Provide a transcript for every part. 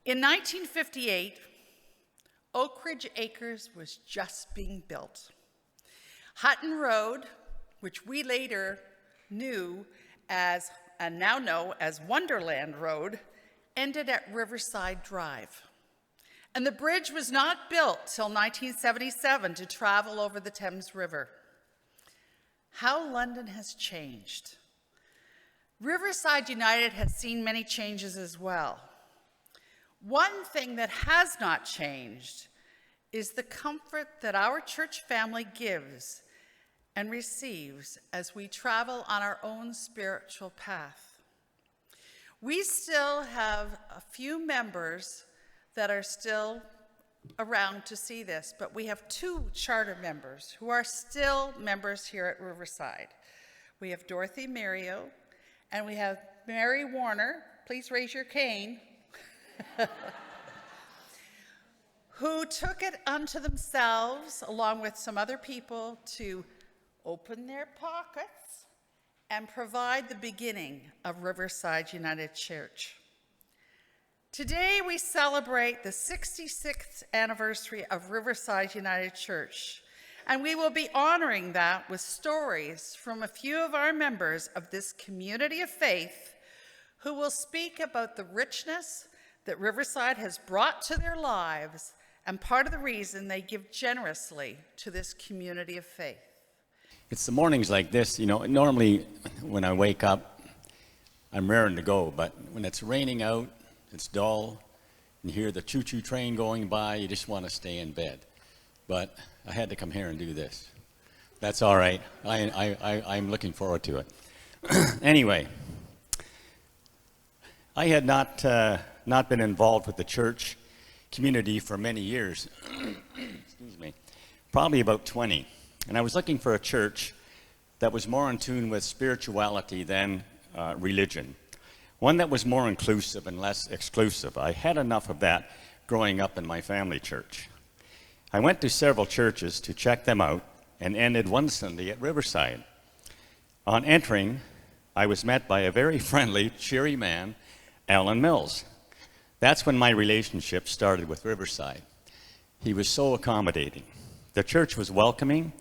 In 1958, Oak Ridge Acres was just being built. Hutton Road, which we later knew as, and now know as Wonderland Road, ended at Riverside Drive. And the bridge was not built till 1977 to travel over the Thames River. How London has changed. Riverside United has seen many changes as well. One thing that has not changed is the comfort that our church family gives and receives as we travel on our own spiritual path. We still have a few members that are still around to see this, but we have 2 charter members who are still members here at Riverside. We have Dorothy Mario, and we have Mary Warner, please raise your cane, who took it unto themselves, along with some other people, to open their pockets and provide the beginning of Riverside United Church. Today we celebrate the 66th anniversary of Riverside United Church, and we will be honoring that with stories from a few of our members of this community of faith who will speak about the richness that Riverside has brought to their lives and part of the reason they give generously to this community of faith. It's the mornings like this, you know, normally when I wake up, I'm raring to go, but when it's raining out, it's dull, and you hear the choo-choo train going by, you just want to stay in bed. But I had to come here and do this. That's all right. I'm looking forward to it. Anyway, I had not been involved with the church community for many years. Excuse me. Probably about 20. And I was looking for a church that was more in tune with spirituality than religion. One that was more inclusive and less exclusive. I had enough of that growing up in my family church. I went to several churches to check them out and ended one Sunday at Riverside. On entering, I was met by a very friendly, cheery man, Alan Mills. That's when my relationship started with Riverside. He was so accommodating. The church was welcoming,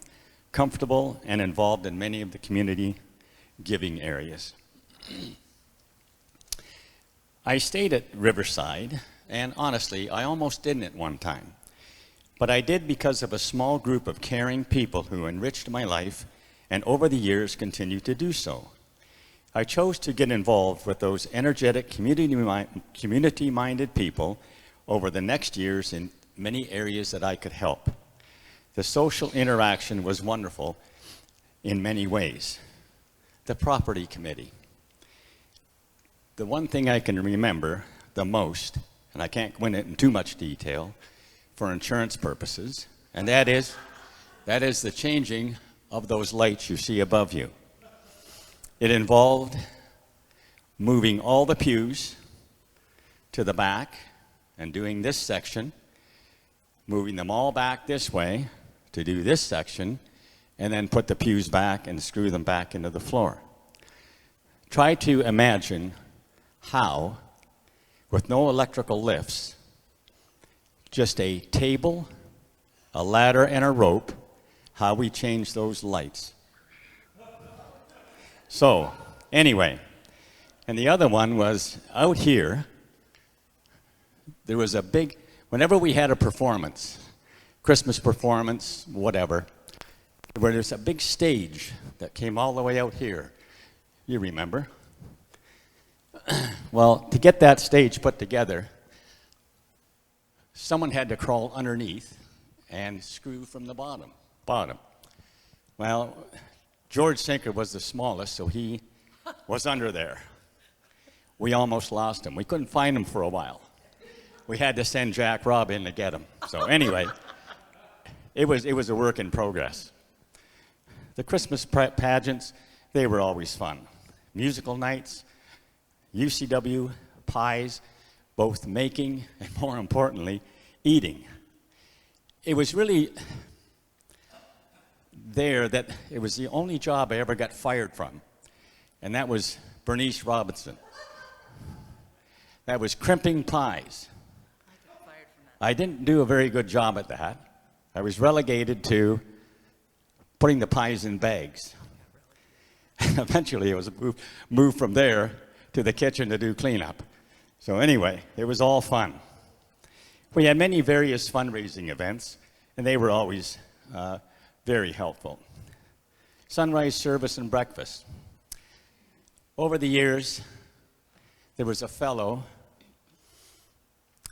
comfortable, and involved in many of the community giving areas. I stayed at Riverside, and honestly, I almost didn't at one time. But I did because of a small group of caring people who enriched my life and over the years continue to do so. I chose to get involved with those energetic, community-minded people over the next years in many areas that I could help. The social interaction was wonderful in many ways. The property committee. The one thing I can remember the most, and I can't go into it in too much detail for insurance purposes, and that is the changing of those lights you see above you. It involved moving all the pews to the back and doing this section, moving them all back this way to do this section, and then put the pews back and screw them back into the floor. Try to imagine how, with no electrical lifts, just a table, a ladder, and a rope, how we change those lights. So, anyway, and the other one was out here. There was a big, whenever we had a performance, Christmas performance, whatever, where there's a big stage that came all the way out here. You remember? Well, to get that stage put together, someone had to crawl underneath and screw from the bottom. Well, George Sinker was the smallest, so he was under there. We almost lost him. We couldn't find him for a while. We had to send Jack Robb in to get him. So anyway, it was a work in progress. The Christmas pageants, they were always fun. Musical nights, UCW, pies, both making and, more importantly, eating. It was really there that it was the only job I ever got fired from, and that was Bernice Robinson. That was crimping pies. I didn't do a very good job at that. I was relegated to putting the pies in bags. And eventually, I was moved from there to the kitchen to do cleanup. So anyway, it was all fun. We had many various fundraising events, and they were always very helpful. Sunrise service and breakfast. Over the years, there was a fellow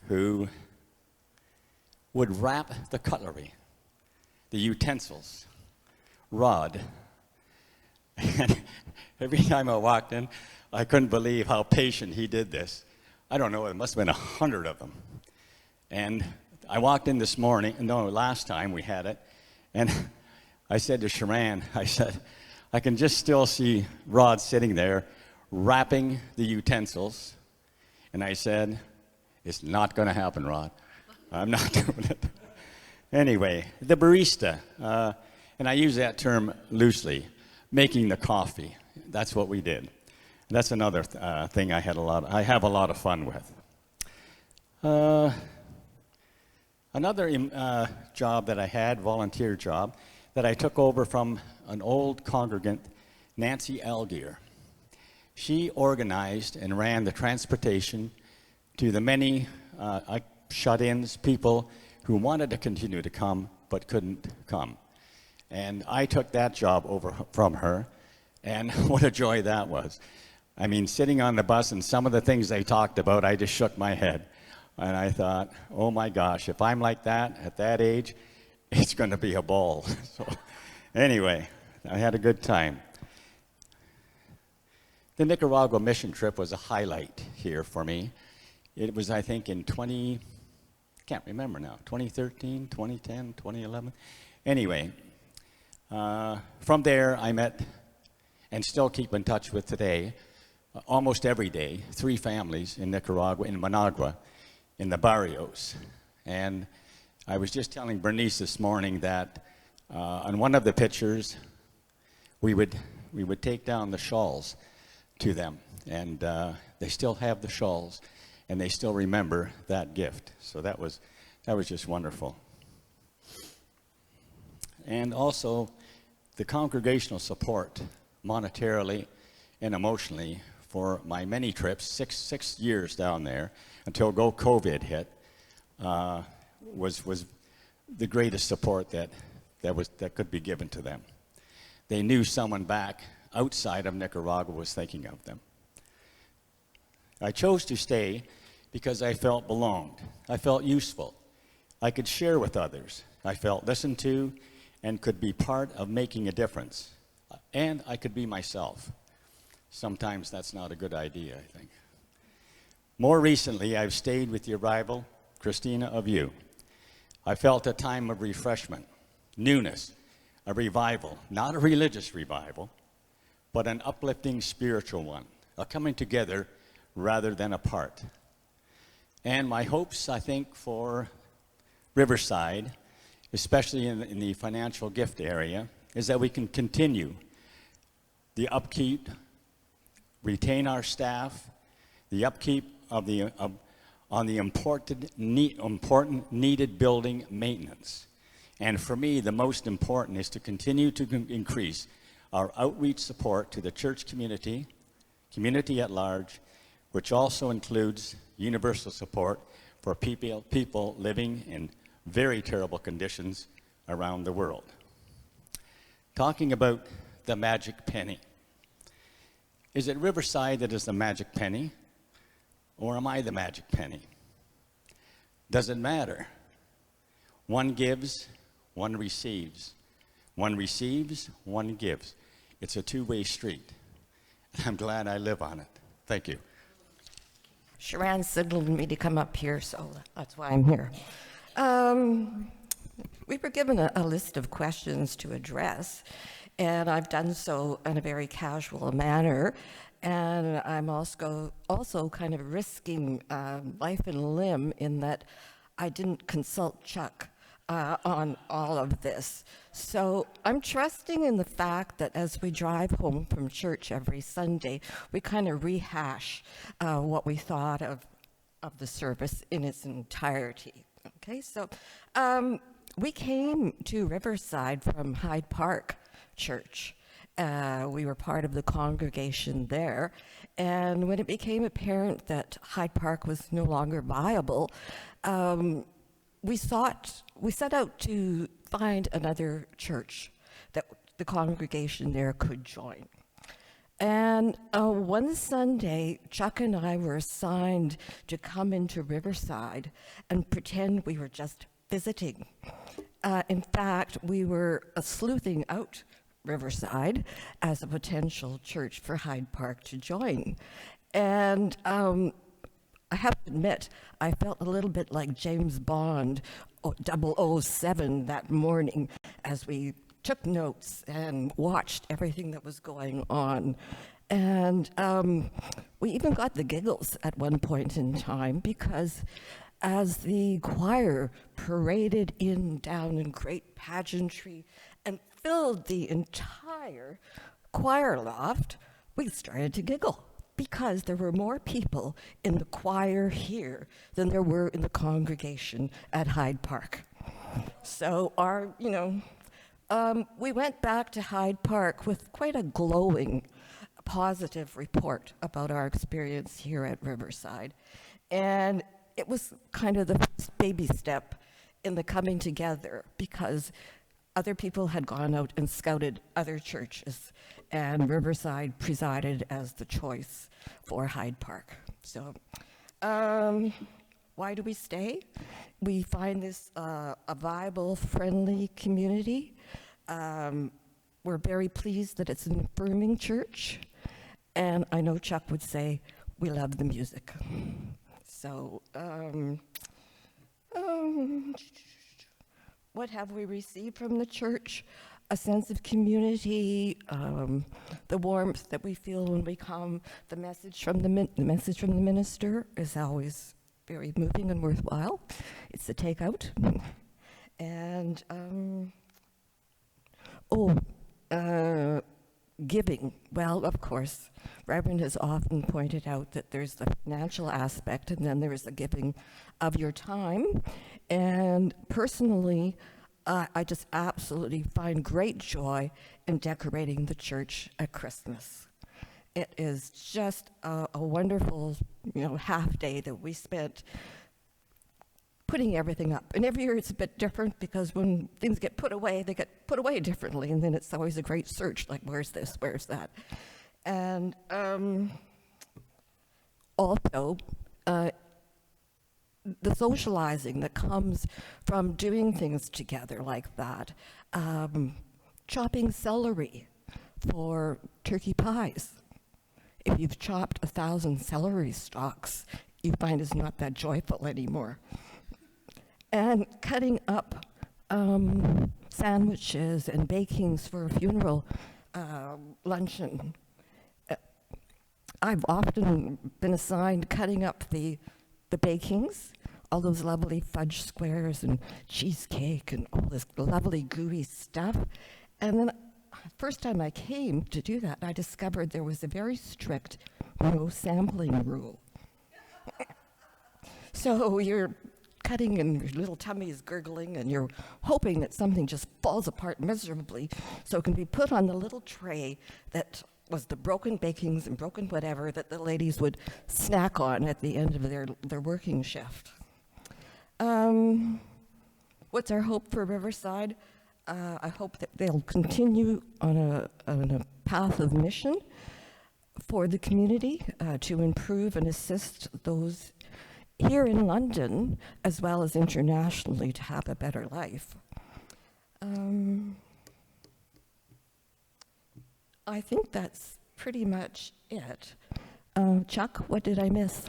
who would wrap the cutlery, the utensils, rod. And every time I walked in, I couldn't believe how patient he did this. I don't know, it must have been 100 of them. And I walked in this morning, no, last time we had it, and I said to Sharanne, I said, I can just still see Rod sitting there wrapping the utensils. And I said, it's not going to happen, Rod. I'm not doing it. Anyway, the barista, and I use that term loosely, making the coffee. That's what we did. That's another thing I have a lot of fun with. Another job that I had, volunteer job, that I took over from an old congregant, Nancy Algier. She organized and ran the transportation to the many shut-ins, people who wanted to continue to come but couldn't come. And I took that job over from her, and what a joy that was. I mean, sitting on the bus and some of the things they talked about, I just shook my head. And I thought, oh my gosh, if I'm like that at that age, it's going to be a ball. So anyway, I had a good time. The Nicaragua mission trip was a highlight here for me. It was, I think, in 2013, 2010, 2011. Anyway, from there I met, and still keep in touch with today, almost every day, 3 families in Nicaragua, in Managua, in the barrios. And I was just telling Bernice this morning that on one of the pictures, we would take down the shawls to them, and they still have the shawls, and they still remember that gift. So that was just wonderful. And also the congregational support, monetarily and emotionally, for my many trips, six years down there, until COVID hit, was the greatest support that could be given to them. They knew someone back outside of Nicaragua was thinking of them. I chose to stay because I felt belonged. I felt useful. I could share with others. I felt listened to and could be part of making a difference. And I could be myself. Sometimes that's not a good idea, I think. More recently, I've stayed with the arrival, Christina, of you. I felt a time of refreshment, newness, a revival, not a religious revival, but an uplifting spiritual one, a coming together rather than apart. And my hopes, I think, for Riverside, especially in the financial gift area, is that we can continue the upkeep, retain our staff, the upkeep on the important needed building maintenance. And for me, the most important is to continue to increase our outreach support to the church community at large, which also includes universal support for people living in very terrible conditions around the world. Talking about the magic penny. Is it Riverside that is the magic penny, or am I the magic penny? Does it matter? One gives, one receives. One receives, one gives. It's a two-way street. I'm glad I live on it. Thank you. Sharanne signaled me to come up here, so that's why I'm here. We were given a list of questions to address, and I've done so in a very casual manner. And I'm also kind of risking life and limb in that I didn't consult Chuck on all of this. So I'm trusting in the fact that as we drive home from church every Sunday, we kind of rehash what we thought of the service in its entirety. Okay, so we came to Riverside from Hyde Park Church. We were part of the congregation there. And when it became apparent that Hyde Park was no longer viable, we set out to find another church that the congregation there could join. And one Sunday, Chuck and I were assigned to come into Riverside and pretend we were just visiting. In fact, we were sleuthing out Riverside as a potential church for Hyde Park to join. And I have to admit, I felt a little bit like James Bond 007 that morning as we took notes and watched everything that was going on. And we even got the giggles at one point in time because as the choir paraded down in great pageantry and filled the entire choir loft, we started to giggle because there were more people in the choir here than there were in the congregation at Hyde Park. So we went back to Hyde Park with quite a glowing, positive report about our experience here at Riverside. And it was kind of the first baby step in the coming together because other people had gone out and scouted other churches, and Riverside presided as the choice for Hyde Park. So why do we stay? We find this a viable, friendly community. We're very pleased that it's an affirming church, and I know Chuck would say we love the music. So what have we received from the church? A sense of community, the warmth that we feel when we come. The message from the minister is always very moving and worthwhile. It's the takeout. And giving. Well, of course, Reverend has often pointed out that there's the financial aspect and then there is the giving of your time. And personally, I just absolutely find great joy in decorating the church at Christmas. It is just a wonderful, half day that we spent putting everything up. And every year it's a bit different because when things get put away, they get put away differently. And then it's always a great search, like, where's this, where's that? And also, the socializing that comes from doing things together like that. Chopping celery for turkey pies. If you've chopped 1,000 celery stalks, you find it's not that joyful anymore. And cutting up sandwiches and bakings for a funeral luncheon. I've often been assigned cutting up the bakings, all those lovely fudge squares and cheesecake and all this lovely gooey stuff. And then first time I came to do that, I discovered there was a very strict no sampling rule. So you're cutting and your little tummy is gurgling and you're hoping that something just falls apart miserably so it can be put on the little tray that was the broken bakings and broken whatever that the ladies would snack on at the end of their working shift. What's our hope for Riverside? I hope that they'll continue on a path of mission for the community to improve and assist those here in London as well as internationally to have a better life. I think that's pretty much it. Chuck, what did I miss?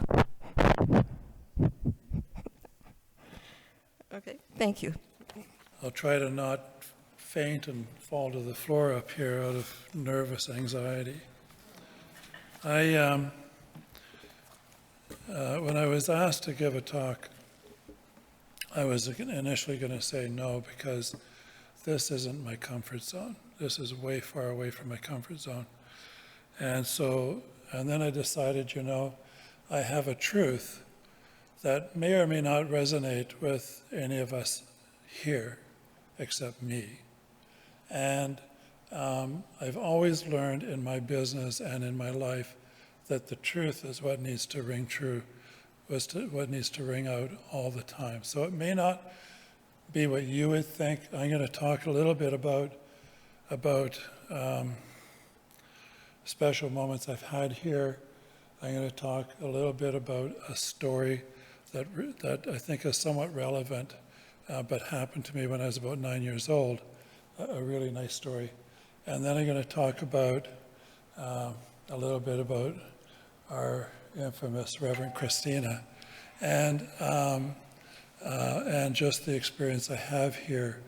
Okay, thank you. I'll try to not faint and fall to the floor up here out of nervous anxiety. When I was asked to give a talk, I was initially going to say no because this isn't my comfort zone. This is way far away from my comfort zone. And then I decided, I have a truth that may or may not resonate with any of us here, except me. And I've always learned in my business and in my life that the truth is what needs to ring true, what needs to ring out all the time. So it may not be what you would think. I'm going to talk a little bit about special moments I've had here. I'm going to talk a little bit about a story that I think is somewhat relevant, but happened to me when I was about 9 years old, a really nice story. And then I'm going to talk about a little bit about our infamous Reverend Christina, and just the experience I have here.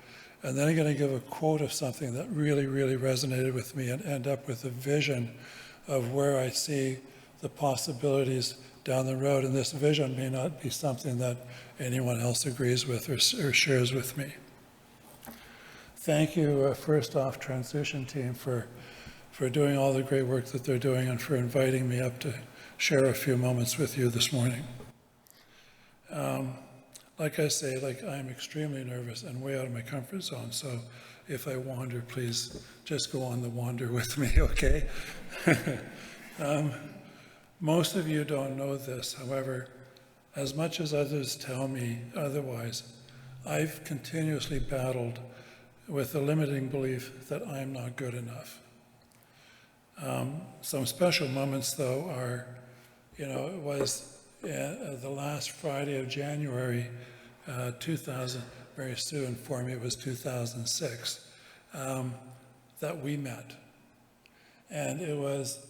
And then I'm going to give a quote of something that really, really resonated with me and end up with a vision of where I see the possibilities down the road. And this vision may not be something that anyone else agrees with or shares with me. Thank you, first off, Transition Team, for doing all the great work that they're doing and for inviting me up to share a few moments with you this morning. Like I say, I'm extremely nervous and way out of my comfort zone, so if I wander, please just go on the wander with me, okay? Most of you don't know this, however, as much as others tell me otherwise, I've continuously battled with the limiting belief that I'm not good enough. Some special moments, though, are, it was the last Friday of January 2000, very soon for me it was 2006, that we met. And it was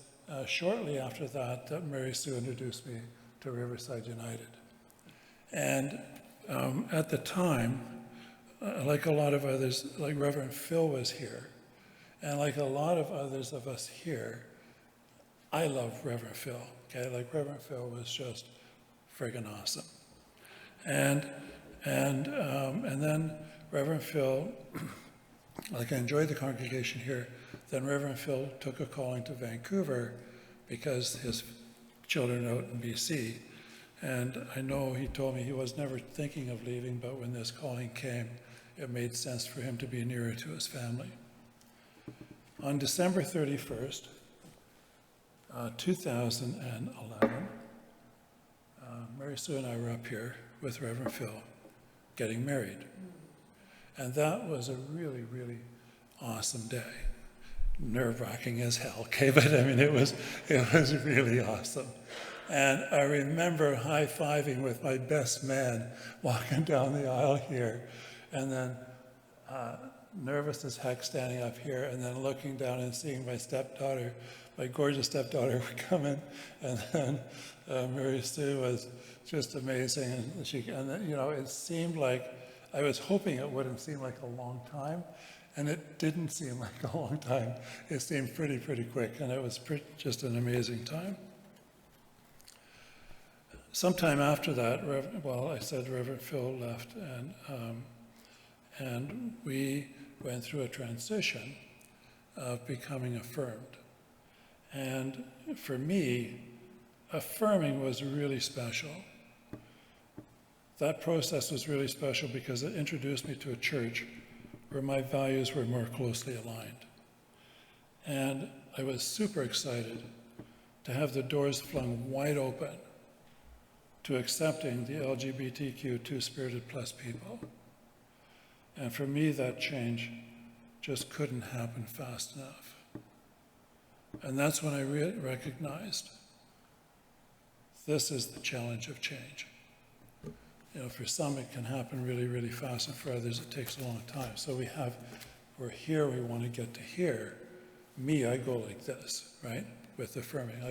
shortly after that that Mary Sue introduced me to Riverside United. And at the time, like a lot of others, like Reverend Phil was here, and like a lot of others of us here, I love Reverend Phil, okay? Like Reverend Phil was just friggin' awesome. And then Reverend Phil, like I enjoyed the congregation here, then Reverend Phil took a calling to Vancouver because his children are out in BC. And I know he told me he was never thinking of leaving, but when this calling came, it made sense for him to be nearer to his family. On December 31st, 2011, Mary Sue and I were up here with Reverend Phil getting married. And that was a really, really awesome day. Nerve-wracking as hell, okay? But I mean, it was really awesome. And I remember high-fiving with my best man walking down the aisle here, and then nervous as heck standing up here, and then looking down and seeing my stepdaughter, my gorgeous stepdaughter, come in, and then Mary Sue was just amazing, and then, it seemed like, I was hoping it wouldn't seem like a long time, and it didn't seem like a long time. It seemed pretty quick, and it was just an amazing time. Sometime after that, I said Reverend Phil left, and we went through a transition of becoming affirmed. And for me, affirming was really special. That process was really special because it introduced me to a church where my values were more closely aligned. And I was super excited to have the doors flung wide open to accepting the LGBTQ two-spirited plus people. And for me, that change just couldn't happen fast enough. And that's when I recognized this is the challenge of change. For some it can happen really, really fast, and for others it takes a long time. So we're here, we want to get to here. Me, I go like this, right? With affirming,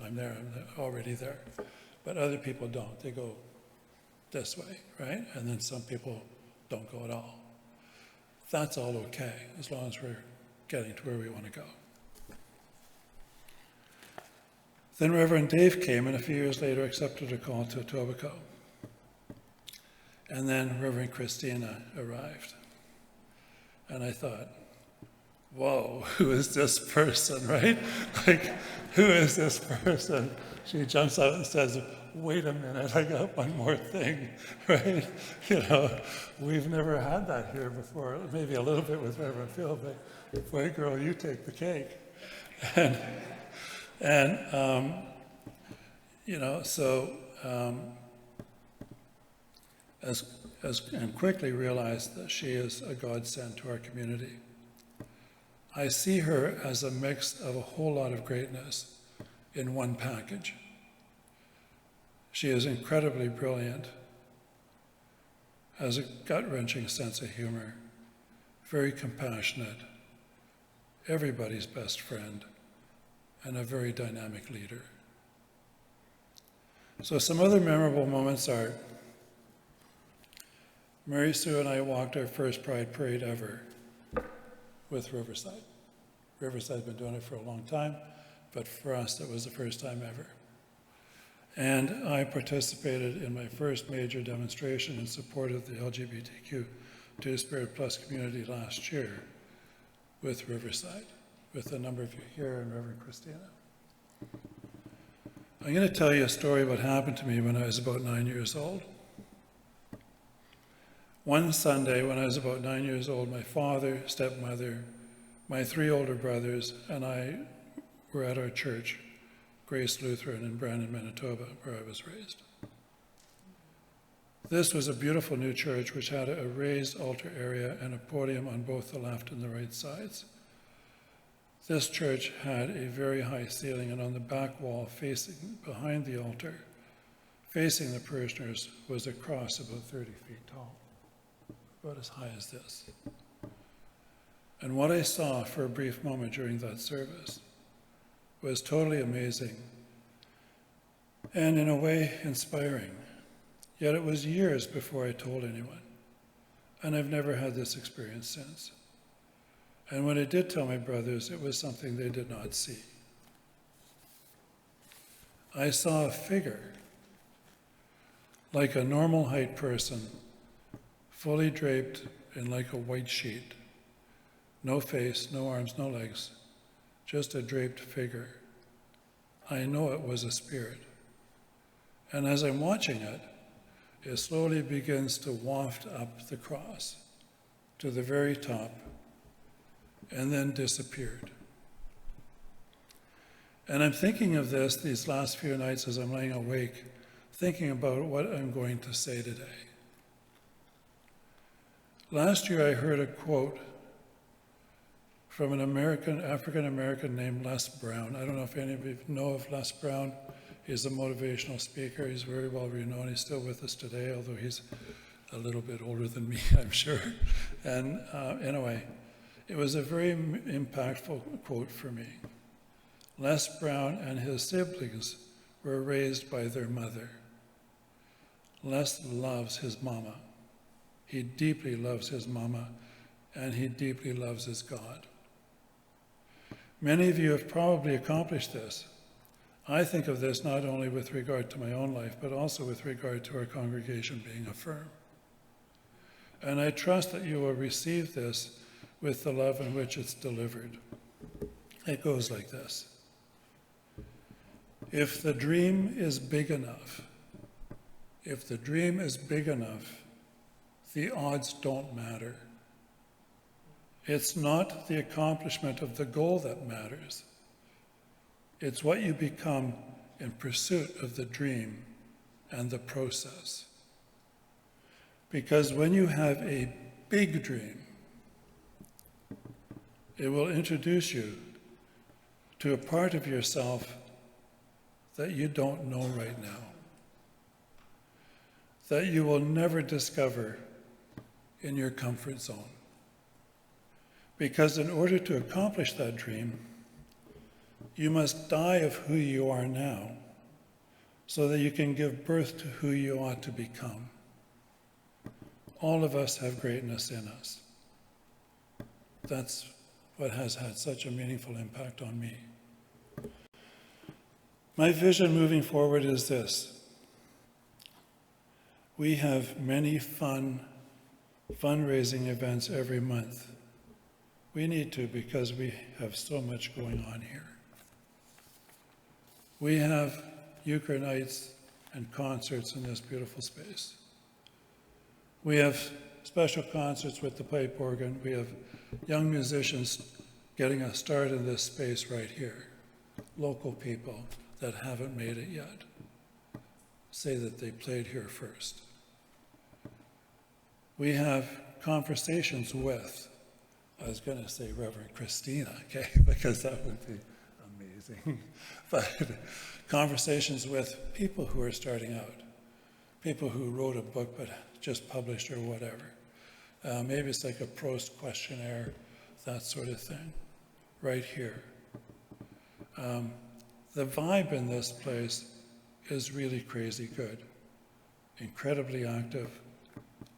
I'm there, I'm already there. But other people don't, they go this way, right? And then some people don't go at all. That's all okay, as long as we're getting to where we want to go. Then Reverend Dave came, and a few years later accepted a call to Etobicoke. And then Reverend Christina arrived. And I thought, whoa, who is this person, right? Like, who is this person? She jumps out and says, wait a minute, I got one more thing, right? You know, we've never had that here before, maybe a little bit with Reverend Phil, but boy, girl, you take the cake. And you know, so and quickly realized that she is a godsend to our community. I see her as a mix of a whole lot of greatness in one package. She is incredibly brilliant, has a gut-wrenching sense of humor, very compassionate, everybody's best friend, and a very dynamic leader. So some other memorable moments are, Mary Sue and I walked our first Pride Parade ever with Riverside. Riverside's been doing it for a long time, but for us it was the first time ever. And I participated in my first major demonstration in support of the LGBTQ Two-Spirit Plus community last year with Riverside, with a number of you here and Reverend Christina. I'm going to tell you a story what happened to me when I was about 9 years old. One Sunday when I was about 9 years old, my father, stepmother, my 3 older brothers, and I were at our church, Grace Lutheran in Brandon, Manitoba, where I was raised. This was a beautiful new church which had a raised altar area and a podium on both the left and the right sides. This church had a very high ceiling, and on the back wall facing behind the altar, facing the parishioners, was a cross about 30 feet tall, about as high as this. And what I saw for a brief moment during that service was totally amazing and in a way inspiring. Yet it was years before I told anyone, and I've never had this experience since. And when I did tell my brothers, it was something they did not see. I saw a figure, like a normal height person, fully draped in like a white sheet. No face, no arms, no legs, just a draped figure. I know it was a spirit. And as I'm watching it, it slowly begins to waft up the cross to the very top, and then disappeared. And I'm thinking of this these last few nights as I'm laying awake, thinking about what I'm going to say today. Last year I heard a quote from an African-American named Les Brown. I don't know if any of you know of Les Brown. He's a motivational speaker. He's very well renowned. He's still with us today, although he's a little bit older than me, I'm sure. And anyway, it was a very impactful quote for me. Les Brown and his siblings were raised by their mother. Les loves his mama. He deeply loves his mama, and he deeply loves his God. Many of you have probably accomplished this. I think of this not only with regard to my own life, but also with regard to our congregation being Affirm. And I trust that you will receive this with the love in which it's delivered. It goes like this. If the dream is big enough, the odds don't matter. It's not the accomplishment of the goal that matters. It's what you become in pursuit of the dream and the process. Because when you have a big dream, it will introduce you to a part of yourself that you don't know right now, that you will never discover in your comfort zone. Because in order to accomplish that dream, you must die of who you are now so that you can give birth to who you ought to become. All of us have greatness in us. That's what has had such a meaningful impact on me. My vision moving forward is this. We have many fun fundraising events every month. We need to because we have so much going on here. We have Euchre nights and concerts in this beautiful space. We have special concerts with the pipe organ. We have young musicians getting a start in this space right here. Local people that haven't made it yet say that they played here first. We have conversations with, I was going to say Reverend Christina, okay, because that would be amazing. But conversations with people who are starting out, people who wrote a book but just published or whatever. Maybe it's like a Proust questionnaire, that sort of thing, right here. The vibe in this place is really crazy good, incredibly active,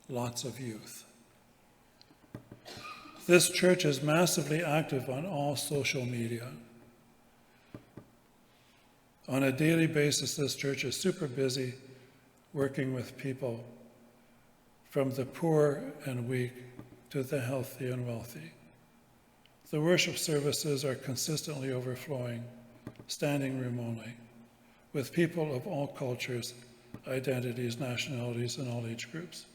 lots of youth. This church is massively active on all social media. On a daily basis, this church is super busy working with people from the poor and weak to the healthy and wealthy. The worship services are consistently overflowing, standing room only, with people of all cultures, identities, nationalities, and all age groups.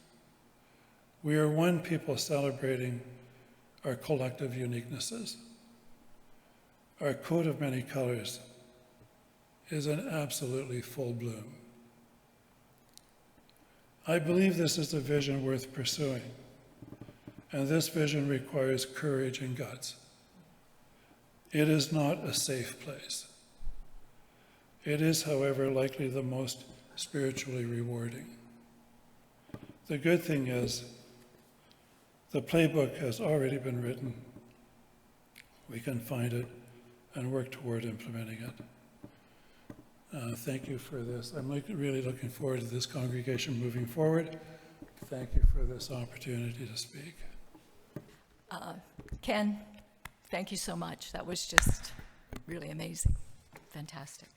We are one people celebrating our collective uniquenesses. Our coat of many colors is in absolutely full bloom. I believe this is a vision worth pursuing, and this vision requires courage and guts. It is not a safe place. It is, however, likely the most spiritually rewarding. The good thing is, the playbook has already been written. We can find it and work toward implementing it. Thank you for this. I'm really looking forward to this congregation moving forward. Thank you for this opportunity to speak. Ken, thank you so much. That was just really amazing. Fantastic.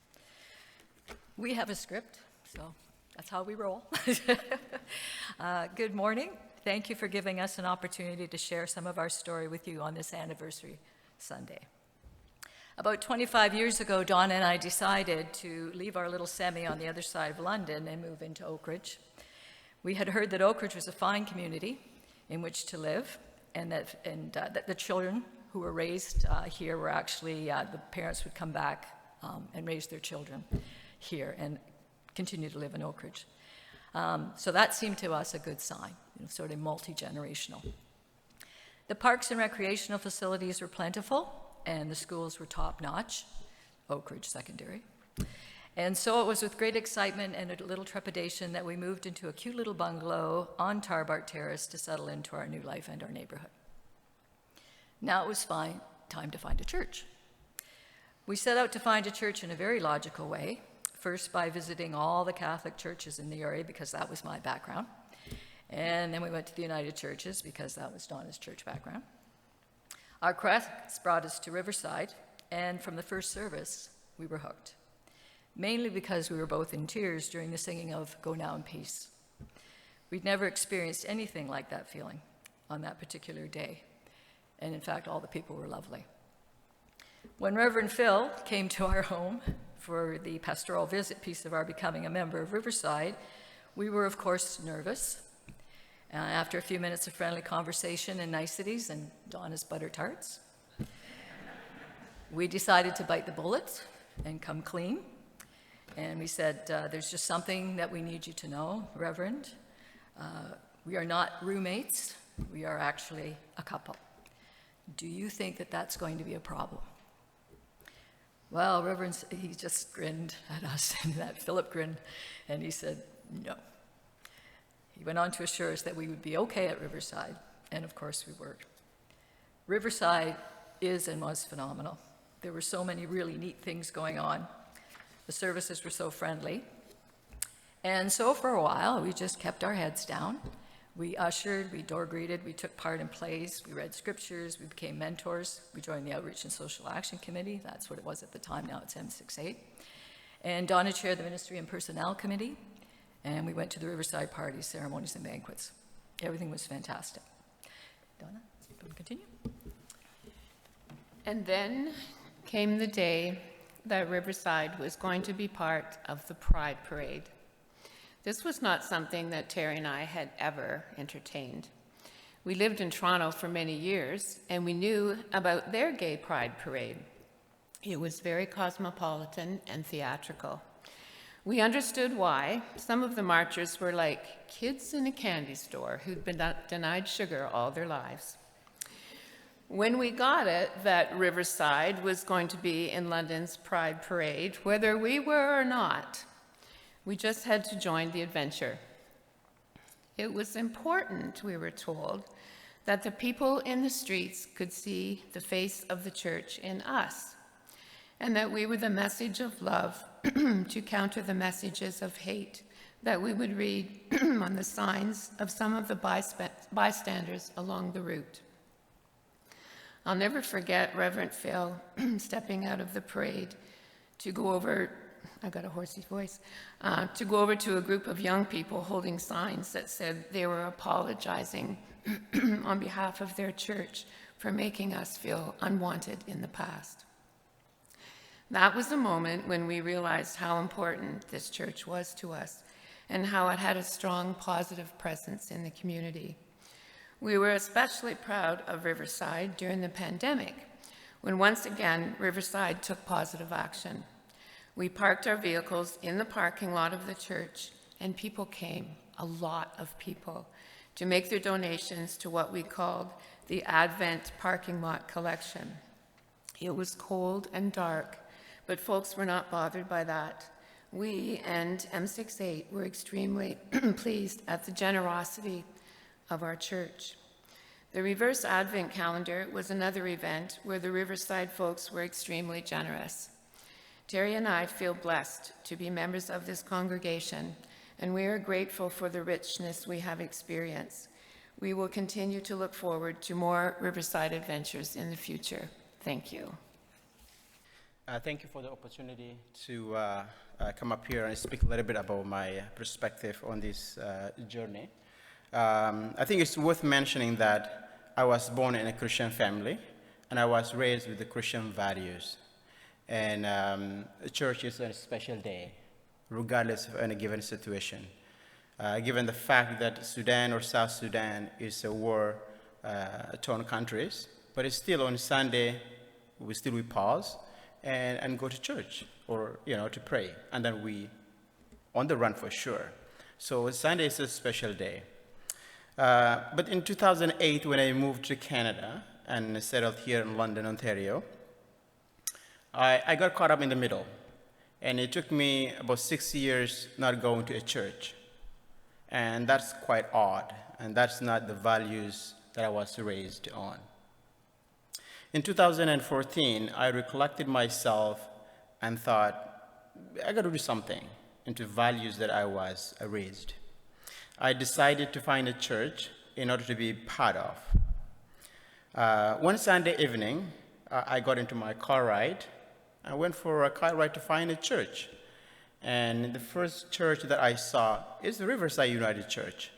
We have a script, so that's how we roll. Good morning. Thank you for giving us an opportunity to share some of our story with you on this anniversary Sunday. About 25 years ago, Donna and I decided to leave our little semi on the other side of London and move into Oak Ridge. We had heard that Oak Ridge was a fine community in which to live, and that the children who were raised here were actually, the parents would come back and raise their children here and continue to live in Oak Ridge. So that seemed to us a good sign, sort of multi-generational. The parks and recreational facilities were plentiful, and the schools were top-notch, Oak Ridge Secondary. And so it was with great excitement and a little trepidation that we moved into a cute little bungalow on Tarbart Terrace to settle into our new life and our neighborhood. Now it was time to find a church. We set out to find a church in a very logical way, first by visiting all the Catholic churches in the area, because that was my background. And then we went to the United Churches, because that was Donna's church background. Our quest brought us to Riverside, and from the first service, we were hooked. Mainly because we were both in tears during the singing of Go Now in Peace. We'd never experienced anything like that feeling on that particular day. And in fact, all the people were lovely. When Reverend Phil came to our home for the pastoral visit piece of our becoming a member of Riverside, we were, of course, nervous. After a few minutes of friendly conversation and niceties and Donna's butter tarts, we decided to bite the bullet and come clean. And we said, there's just something that we need you to know, Reverend. We are not roommates. We are actually a couple. Do you think that that's going to be a problem? Well, Reverend, he just grinned at us, and that Philip grinned, and he said, no. He went on to assure us that we would be okay at Riverside, and of course we were. Riverside is and was phenomenal. There were so many really neat things going on. The services were so friendly. And so for a while, we just kept our heads down. We ushered, we door greeted, we took part in plays, we read scriptures, we became mentors. We joined the Outreach and Social Action Committee. That's what it was at the time, now it's M68. And Donna chaired the Ministry and Personnel Committee. And we went to the Riverside parties, ceremonies, and banquets. Everything was fantastic. Donna, you want to continue? And then came the day that Riverside was going to be part of the Pride Parade. This was not something that Teri and I had ever entertained. We lived in Toronto for many years, and we knew about their gay pride parade. It was very cosmopolitan and theatrical. We understood why. Some of the marchers were like kids in a candy store who'd been denied sugar all their lives. When we got it that Riverside was going to be in London's Pride Parade, whether we were or not, we just had to join the adventure. It was important, we were told, that the people in the streets could see the face of the church in us, and that we were the message of love to counter the messages of hate that we would read on the signs of some of the bystanders along the route. I'll never forget Reverend Phil stepping out of the parade to go over, I got a horsey voice, to go over to a group of young people holding signs that said they were apologizing on behalf of their church for making us feel unwanted in the past. That was the moment when we realized how important this church was to us and how it had a strong positive presence in the community. We were especially proud of Riverside during the pandemic, when once again Riverside took positive action. We parked our vehicles in the parking lot of the church, and people came, a lot of people, to make their donations to what we called the Advent Parking Lot Collection. It was cold and dark, but folks were not bothered by that. We and M68 were extremely pleased at the generosity of our church. The Reverse Advent Calendar was another event where the Riverside folks were extremely generous. Teri and I feel blessed to be members of this congregation, and we are grateful for the richness we have experienced. We will continue to look forward to more Riverside adventures in the future. Thank you. Thank you for the opportunity to come up here and speak a little bit about my perspective on this journey. I think it's worth mentioning that I was born in a Christian family, and I was raised with the Christian values. And church is a special day, regardless of any given situation. Given the fact that Sudan or South Sudan is a war-torn countries, but it's still on Sunday, we pause and go to church or, to pray. And then we on the run for sure. So Sunday is a special day. But in 2008, when I moved to Canada and settled here in London, Ontario, I got caught up in the middle. And it took me about 6 years not going to a church. And that's quite odd. And that's not the values that I was raised on. In 2014, I recollected myself and thought, I got to do something into values that I was raised. I decided to find a church in order to be part of. One Sunday evening, I got into my car ride. I went for a car ride to find a church. And the first church that I saw is the Riverside United Church.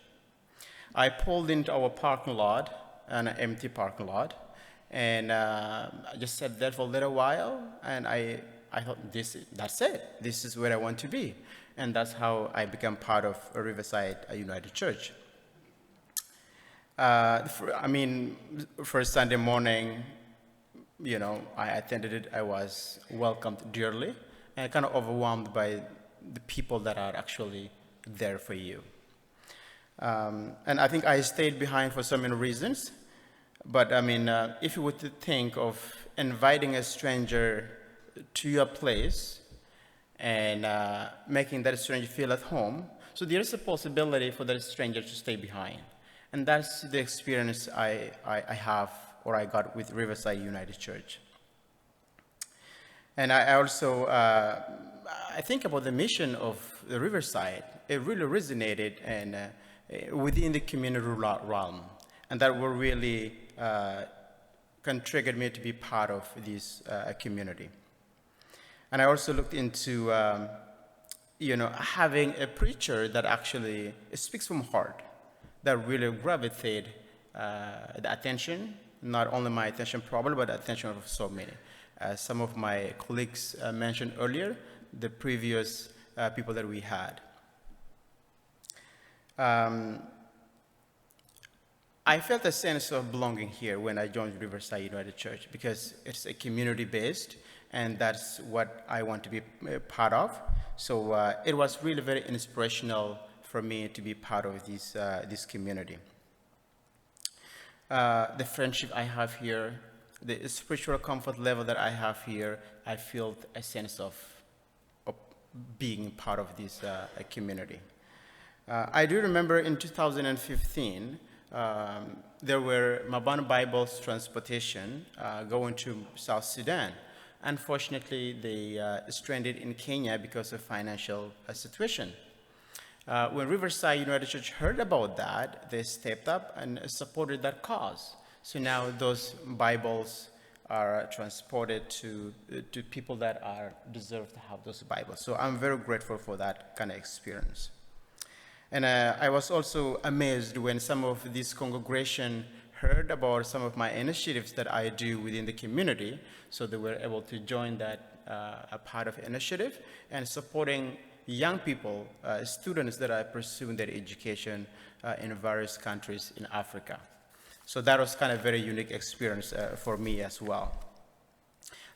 I pulled into our parking lot, an empty parking lot, and I just sat there for a little while, and I thought, that's it. This is where I want to be. And that's how I became part of a Riverside United Church. First Sunday morning, I attended it. I was welcomed dearly and kind of overwhelmed by the people that are actually there for you. And I think I stayed behind for so many reasons. But if you were to think of inviting a stranger to your place and making that stranger feel at home, so there is a possibility for that stranger to stay behind. And that's the experience I have, or I got with Riverside United Church. And I also, I think about the mission of the Riverside. It really resonated and within the community realm. And that will really triggered me to be part of this community. And I also looked into, having a preacher that actually speaks from heart, that really gravitated the attention, not only my attention probably, but the attention of so many. Some of my colleagues mentioned earlier, the previous people that we had. I felt a sense of belonging here when I joined Riverside United Church because it's a community-based, and that's what I want to be a part of. So it was really very inspirational for me to be part of this community. The friendship I have here, the spiritual comfort level that I have here, I feel a sense of being part of this community. I do remember in 2015, there were Mabana Bible's transportation going to South Sudan. Unfortunately, they stranded in Kenya because of financial situation. When Riverside United Church heard about that, they stepped up and supported that cause. So now those Bibles are transported to people that deserve to have those Bibles. So I'm very grateful for that kind of experience. And I was also amazed when some of this congregation heard about some of my initiatives that I do within the community, so they were able to join that a part of initiative and supporting young people, students that are pursuing their education in various countries in Africa. So that was kind of a very unique experience for me as well.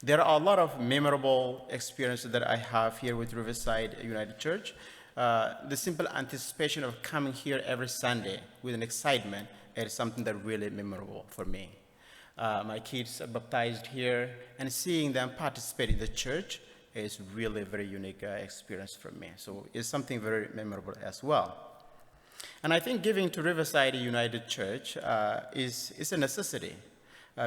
There are a lot of memorable experiences that I have here with Riverside United Church. The simple anticipation of coming here every Sunday with an excitement is something that really memorable for me. My kids are baptized here, and seeing them participate in the church is really a very unique experience for me. So it's something very memorable as well. And I think giving to Riverside United Church is a necessity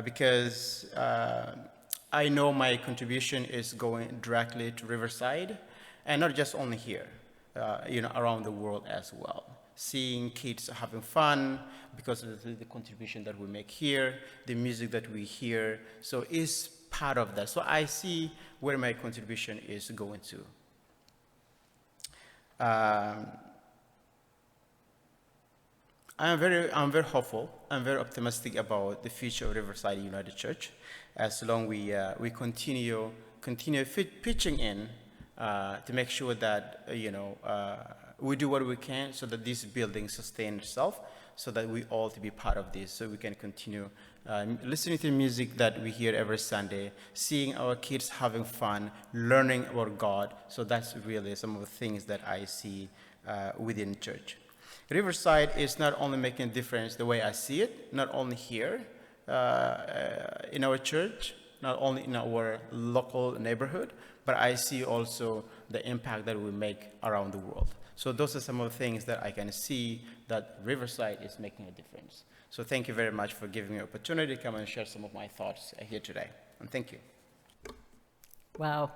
because I know my contribution is going directly to Riverside, and not just only here, around the world as well. Seeing kids having fun because of the contribution that we make here, the music that we hear, so it's part of that. So I see where my contribution is going to. I'm very hopeful. I'm very optimistic about the future of Riverside United Church, as long as we continue pitching in to make sure that we do what we can so that this building sustains itself, so that we all to be part of this, so we can continue listening to music that we hear every Sunday, seeing our kids having fun, learning about God. So that's really some of the things that I see within church. Riverside is not only making a difference the way I see it, not only here in our church, not only in our local neighborhood, but I see also the impact that we make around the world. So those are some of the things that I can see that Riverside is making a difference. So thank you very much for giving me an opportunity to come and share some of my thoughts here today. And thank you. Wow.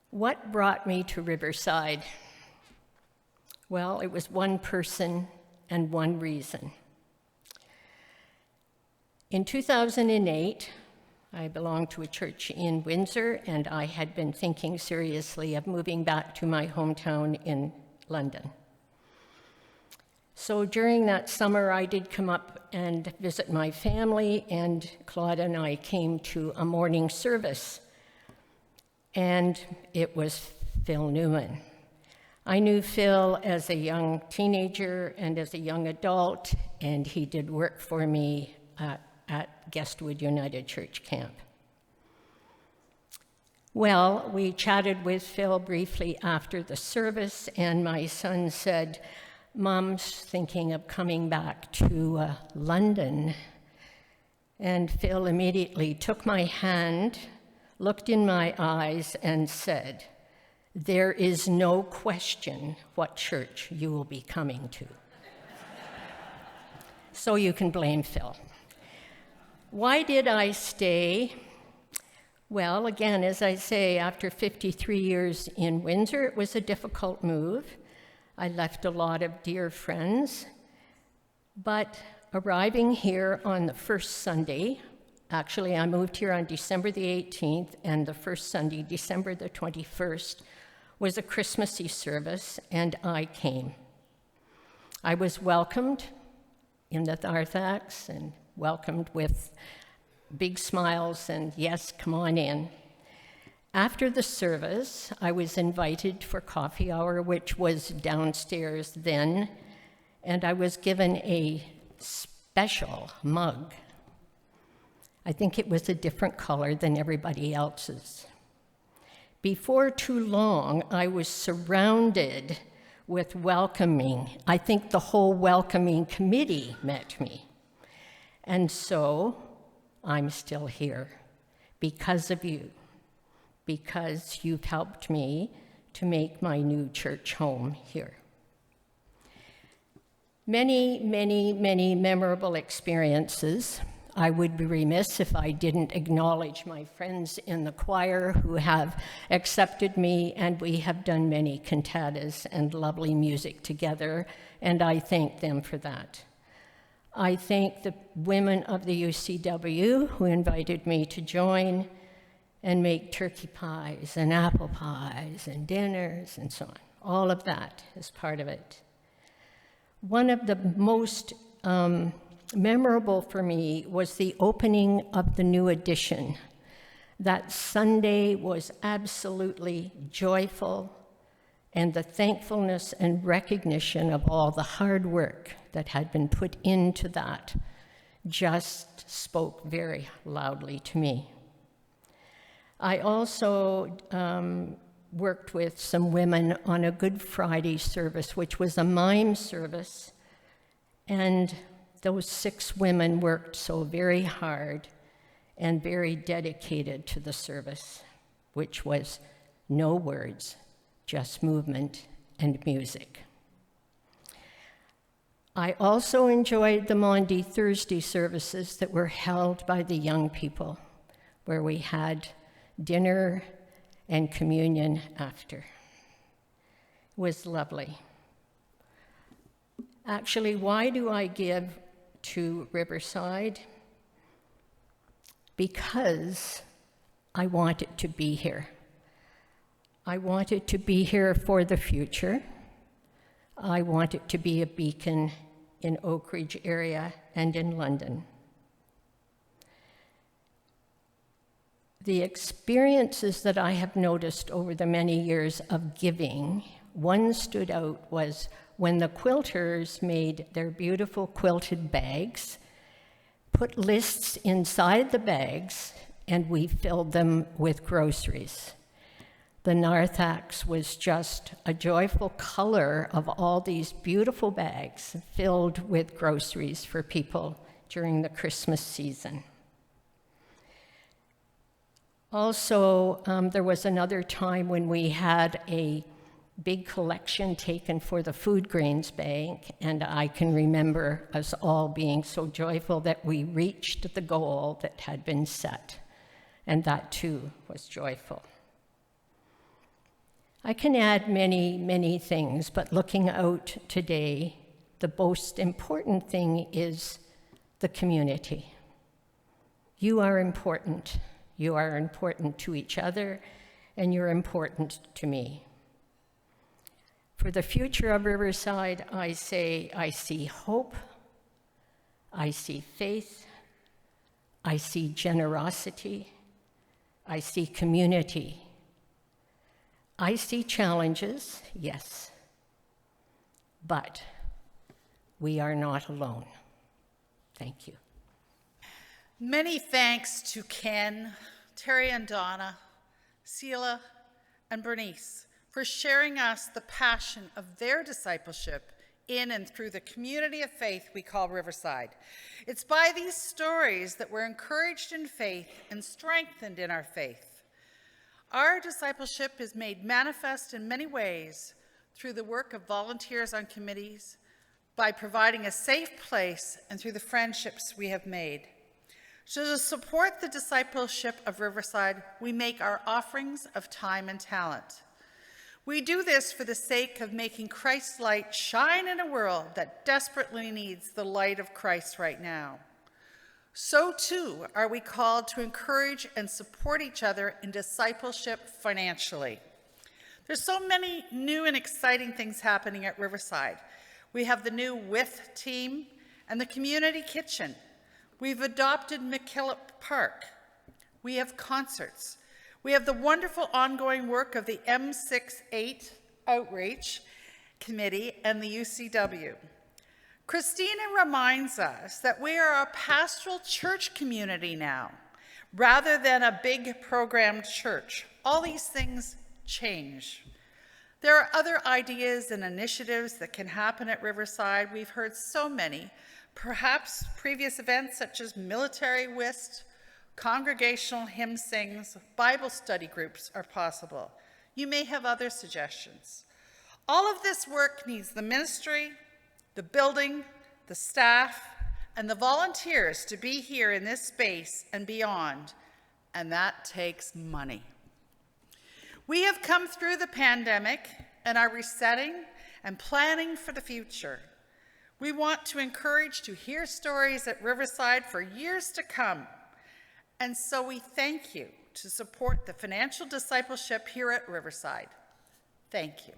What brought me to Riverside? Well, it was one person and one reason. In 2008, I belonged to a church in Windsor, and I had been thinking seriously of moving back to my hometown in London. So during that summer, I did come up and visit my family, and Claude and I came to a morning service, and it was Phil Newman. I knew Phil as a young teenager and as a young adult, and he did work for me at Guestwood United Church Camp. Well, we chatted with Phil briefly after the service, and my son said, "Mom's thinking of coming back to London." And Phil immediately took my hand, looked in my eyes, and said, "There is no question what church you will be coming to." So you can blame Phil. Why did I stay? Well, again, as I say, after 53 years in Windsor, it was a difficult move. I left a lot of dear friends, but arriving here on the first Sunday, actually I moved here on December the 18th, and the first Sunday, December the 21st, was a Christmassy service, and I came. I was welcomed in the Tharthaks and welcomed with big smiles and, "Yes, come on in." After the service, I was invited for coffee hour, which was downstairs then, and I was given a special mug. I think it was a different color than everybody else's. Before too long, I was surrounded with welcoming. I think the whole welcoming committee met me. And so I'm still here because of you, because you've helped me to make my new church home here. Many, many, many memorable experiences. I would be remiss if I didn't acknowledge my friends in the choir who have accepted me, and we have done many cantatas and lovely music together, and I thank them for that. I thank the women of the UCW who invited me to join and make turkey pies and apple pies and dinners and so on. All of that is part of it. One of the most memorable for me was the opening of the new addition. That Sunday was absolutely joyful, and the thankfulness and recognition of all the hard work that had been put into that just spoke very loudly to me. I also worked with some women on a Good Friday service, which was a mime service, and those 6 women worked so very hard and very dedicated to the service, which was no words, just movement and music. I also enjoyed the Maundy Thursday services that were held by the young people, where we had dinner and communion after. It was lovely. Actually, why do I give to Riverside? Because I want it to be here. I want it to be here for the future. I want it to be a beacon in Oak Ridge area and in London. The experiences that I have noticed over the many years of giving, one stood out was when the quilters made their beautiful quilted bags, put lists inside the bags, and we filled them with groceries. The narthex was just a joyful color of all these beautiful bags filled with groceries for people during the Christmas season. Also, there was another time when we had a big collection taken for the Food Grains Bank, and I can remember us all being so joyful that we reached the goal that had been set, and that too was joyful. I can add many, many things, but looking out today, the most important thing is the community. You are important. You are important to each other, and you're important to me. For the future of Riverside, I say I see hope, I see faith, I see generosity, I see community. I see challenges, yes, but we are not alone. Thank you. Many thanks to Ken, Teri and Donna, Sila, and Bernice for sharing us the passion of their discipleship in and through the community of faith we call Riverside. It's by these stories that we're encouraged in faith and strengthened in our faith. Our discipleship is made manifest in many ways through the work of volunteers on committees, by providing a safe place, and through the friendships we have made. So to support the discipleship of Riverside, we make our offerings of time and talent. We do this for the sake of making Christ's light shine in a world that desperately needs the light of Christ right now. So too are we called to encourage and support each other in discipleship financially. There's so many new and exciting things happening at Riverside. We have the new WITH team and the community kitchen. We've adopted McKillop Park. We have concerts. We have the wonderful ongoing work of the M68 Outreach Committee and the UCW. Christina reminds us that we are a pastoral church community now, rather than a big programmed church. All these things change. There are other ideas and initiatives that can happen at Riverside. We've heard so many. Perhaps previous events such as military whist, congregational hymn sings, Bible study groups are possible. You may have other suggestions. All of this work needs the ministry, the building, the staff, and the volunteers to be here in this space and beyond, and that takes money. We have come through the pandemic and are resetting and planning for the future. We want to encourage to hear stories at Riverside for years to come, and so we thank you to support the financial discipleship here at Riverside. Thank you.